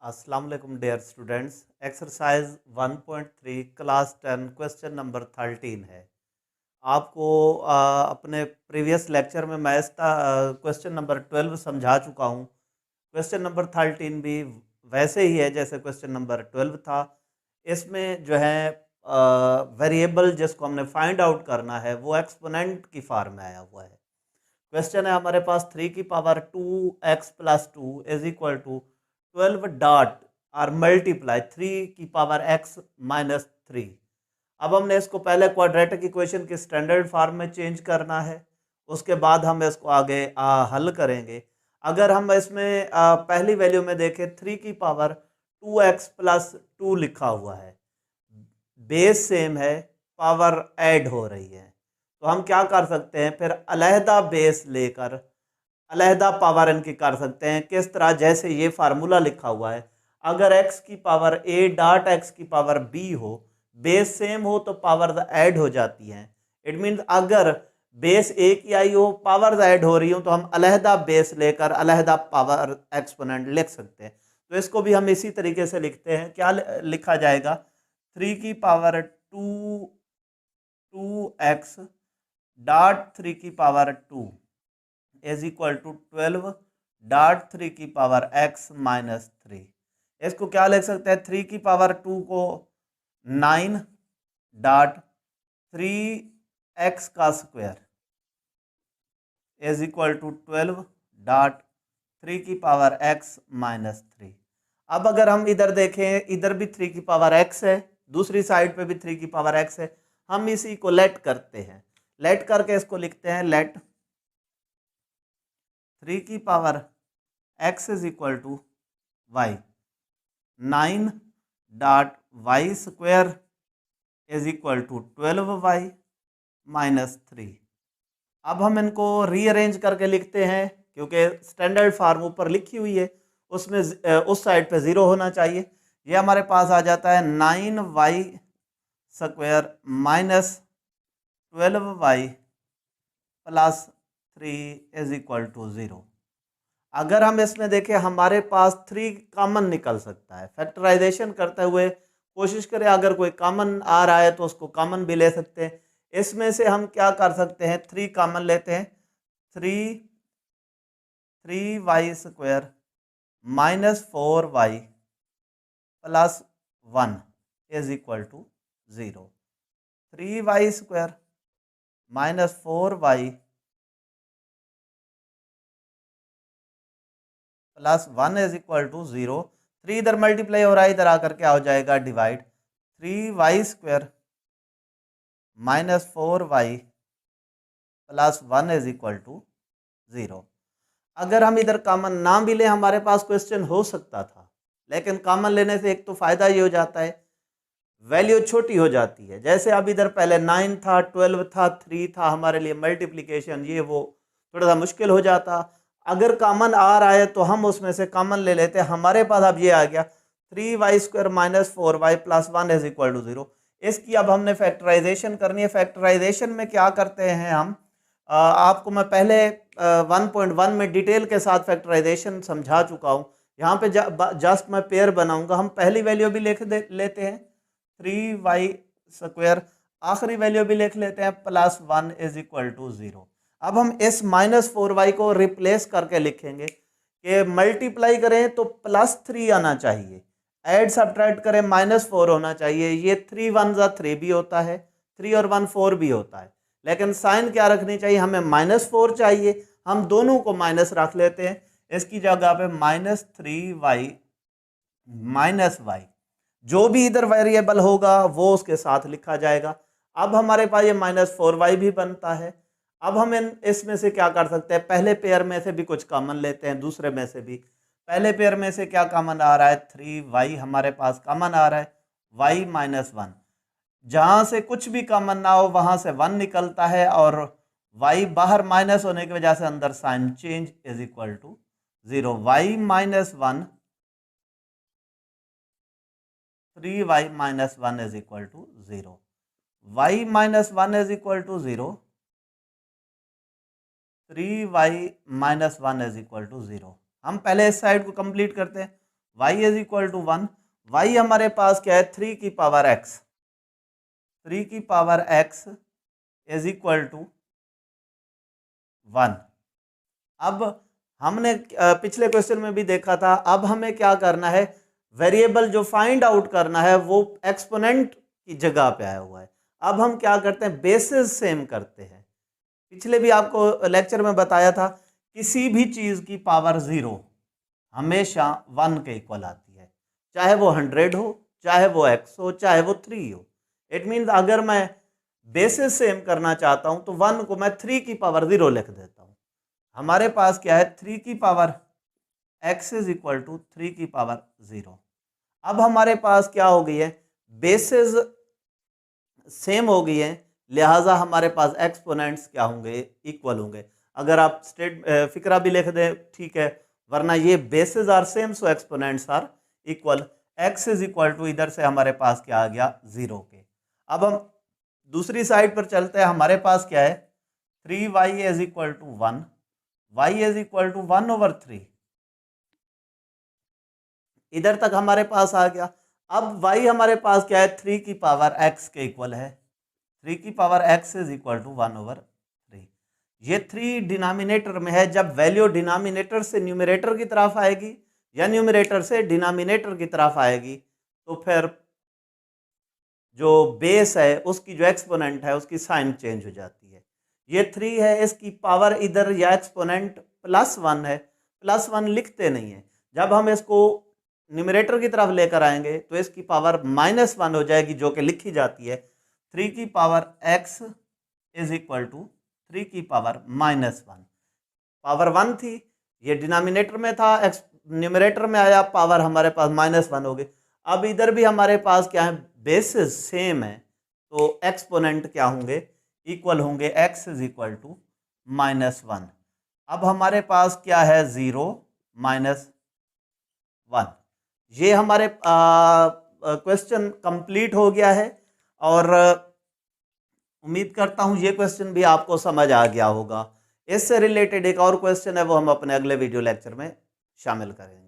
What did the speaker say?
अस्सलाम वालेकुम dear students. Exercise 1.3 class 10 question number 13 है। आपको अपने प्रीवियस लेक्चर में मैं इसका क्वेश्चन नंबर 12 समझा चुका हूँ। क्वेश्चन नंबर 13 भी वैसे ही है जैसे क्वेश्चन नंबर 12 था। इसमें जो है वेरिएबल जिसको हमने फाइंड आउट करना है वो एक्सपोनेंट की फॉर्म में आया हुआ है। क्वेश्चन है हमारे पास 3 की power 2x+2 is equal to 12 dot और मल्टीप्लाई 3 की पावर x-3। अब हमने इसको पहले क्वाड्रेटिक इक्वेशन की स्टैंडर्ड फॉर्म में चेंज करना है, उसके बाद हम इसको आगे हल करेंगे। अगर हम इसमें पहली वैल्यू में देखें 3 की पावर 2x+2 लिखा हुआ है, बेस सेम है, पावर ऐड हो रही है, तो हम क्या कर सकते हैं फिर अलहदा बेस लेकर अलहदा पावर इनकी कर सकते हैं। किस तरह? जैसे ये फार्मूला लिखा हुआ है, अगर x की पावर a डॉट x की पावर b हो, बेस सेम हो तो पावर ऐड हो जाती हैं। इट मीन्स अगर बेस a की आई हो, पावर ऐड हो रही हो, तो हम अलहदा बेस लेकर अलहदा पावर एक्सपोनेंट लिख सकते हैं। तो इसको भी हम इसी तरीके से लिखते हैं। क्या लिखा जाएगा? 3 की पावर 2x डॉट 3 की power 2 is equal to 12 dot 3 की पावर x-3। इसको क्या लिख सकते हैं? 3 की पावर 2 को 9 डॉट 3x का square is equal to 12 dot 3 की पावर x-3। अब अगर हम इधर देखें, इधर भी 3 की पावर x है, दूसरी साइड पे भी 3 की पावर x है। हम इसी को लेट करते हैं, लेट करके इसको लिखते हैं लेट 3 की power x is equal to y, 9 dot y square is equal to 12y-3। अब हम इनको रीअरेंज करके लिखते हैं, क्योंकि स्टैंडर्ड फार्म ऊपर लिखी हुई है, उसमें उस साइड पे 0 होना चाहिए। ये हमारे पास आ जाता है 9y square minus 12y+3 is equal to 0। अगर हम इसमें देखें, हमारे पास 3 कॉमन निकल सकता है। फैक्टराइजेशन करते हुए कोशिश करें, अगर कोई कॉमन आ रहा है तो उसको कॉमन भी ले सकते हैं। इसमें से हम क्या कर सकते हैं? 3 कॉमन लेते हैं। 3y square minus 4y+1 is equal to 0। 3y square minus 4y+1 is equal to 0। 3 इधर मल्टीप्लाई हो रहा है, इधर आकर क्या हो जाएगा? Divide. 3y square minus 4y+1 is equal to 0। अगर हम इधर कॉमन ना भी लें, हमारे पास क्वेश्चन हो सकता था, लेकिन कॉमन लेने से एक तो फायदा ये हो जाता है, वैल्यू छोटी हो जाती है। जैसे अब इधर पहले 9 था, 12 था, 3 था, हमारे लिए मल्टीप्लिकेशन ये वो थोड़ा सा मुश्किल हो जाता। अगर कॉमन आ रहा है तो हम उसमें से कॉमन ले लेते हैं। हमारे पास अब ये आ गया 3y square minus 4y+1 is equal to 0। इसकी अब हमने फैक्टराइजेशन करनी है। फैक्टराइजेशन में क्या करते हैं हम, आपको मैं पहले 1.1 में डिटेल के साथ फैक्टराइजेशन समझा चुका हूँ। यहाँ पे जस्ट मैं पेयर बनाऊंगा। हम पहली वैल्यू भी लेते हैं 3y स्क्वायर, आखिरी वैल्यू भी लिख लेते हैं +1 इज इक्वल टू 0। अब हम इस -4y को रिप्लेस करके लिखेंगे कि मल्टीप्लाई करें तो +3 आना चाहिए, ऐड सब्ट्रैक्ट करें -4 होना चाहिए। ये 3 1 3 भी होता है, 3 और 1 4 भी होता है, लेकिन साइन क्या रखनी चाहिए? हमें -4 चाहिए। हम दोनों को माइनस रख लेते हैं। इसकी जगह पे -3y-y, जो भी इधर वेरिएबल होगा वो उसके साथ लिखा जाएगा। अब हमारे पास ये -4y भी बनता है। अब हम इसमें से क्या कर सकते हैं? पहले पेयर में से भी कुछ कॉमन लेते हैं, दूसरे में से भी। पहले पेयर में से क्या कॉमन आ रहा है? 3y हमारे पास कॉमन आ रहा है, y-1। जहां से कुछ भी कॉमन ना हो वहां से 1 निकलता है, और y बाहर माइनस होने की वजह से अंदर sign change is equal to 0। y-1 3y-1 is equal to 0। y-1 is equal to 0, 3y-1 is equal to 0। हम पहले इस साइड को कंप्लीट करते हैं। y is equal to 1, y हमारे पास क्या है 3 की पावर x, 3 की power x is equal to 1। अब हमने पिछले क्वेश्चन में भी देखा था, अब हमें क्या करना है, वेरिएबल जो फाइंड आउट करना है वो एक्सपोनेंट की जगह पे आया हुआ है। अब हम क्या करते हैं, बेसिस सेम करते हैं। पिछले भी आपको लेक्चर में बताया था, किसी भी चीज की पावर 0 हमेशा 1 के इक्वल आती है, चाहे वो 100 हो, चाहे वो x हो, चाहे वो 3 हो। इट मीन्स अगर मैं बेसिस सेम करना चाहता हूं तो 1 को मैं 3 की पावर 0 लिख देता हूं। हमारे पास क्या है, 3 की power x is equal to 3 की पावर 0। अब हमारे पास क्या हो गई है, बेसिस सेम हो गई है, लिहाजा हमारे पास एक्सपोनेंट्स क्या होंगे, इक्वल होंगे। अगर आप स्टेट फिक्रा भी लिख दें ठीक है, वरना ये bases are same so exponents are equal. x is equal to, इधर से हमारे पास क्या आ गया, 0 के। अब हम दूसरी साइड पर चलते हैं, हमारे पास क्या है, 3y is equal to 1, y is equal to 1/3। इधर तक हमारे पास आ गया। अब y हमारे पास क्या है, 3 की पावर x के इक्वल है, 3 की power x is equal to 1/3। ये 3 डिनोमिनेटर में है, जब वैल्यू डिनोमिनेटर से न्यूमरेटर की तरफ आएगी या न्यूमरेटर से डिनोमिनेटर की तरफ आएगी तो फिर जो बेस है उसकी जो एक्सपोनेंट है उसकी साइन चेंज हो जाती है। ये 3 है, इसकी पावर इधर या एक्सपोनेंट +1 है, +1 लिखते नहीं है। जब हम इसको न्यूमरेटर की तरफ लेकर आएंगे तो इसकी पावर -1 हो जाएगी, जो कि लिखी जाती है 3 की power x is equal to 3 की पावर -1। पावर 1 थी, ये डिनोमिनेटर में था, न्यूमरेटर में आया, पावर हमारे पास -1 हो गई। अब इधर भी हमारे पास क्या है, बेसिस सेम है, तो एक्सपोनेंट क्या होंगे, इक्वल होंगे, x इज इक्वल टू -1। अब हमारे पास क्या है, 0 -1। ये हमारे क्वेश्चन कंप्लीट हो गया है और उम्मीद करता हूं ये क्वेश्चन भी आपको समझ आ गया होगा। इससे रिलेटेड एक और क्वेश्चन है, वो हम अपने अगले वीडियो लेक्चर में शामिल करेंगे।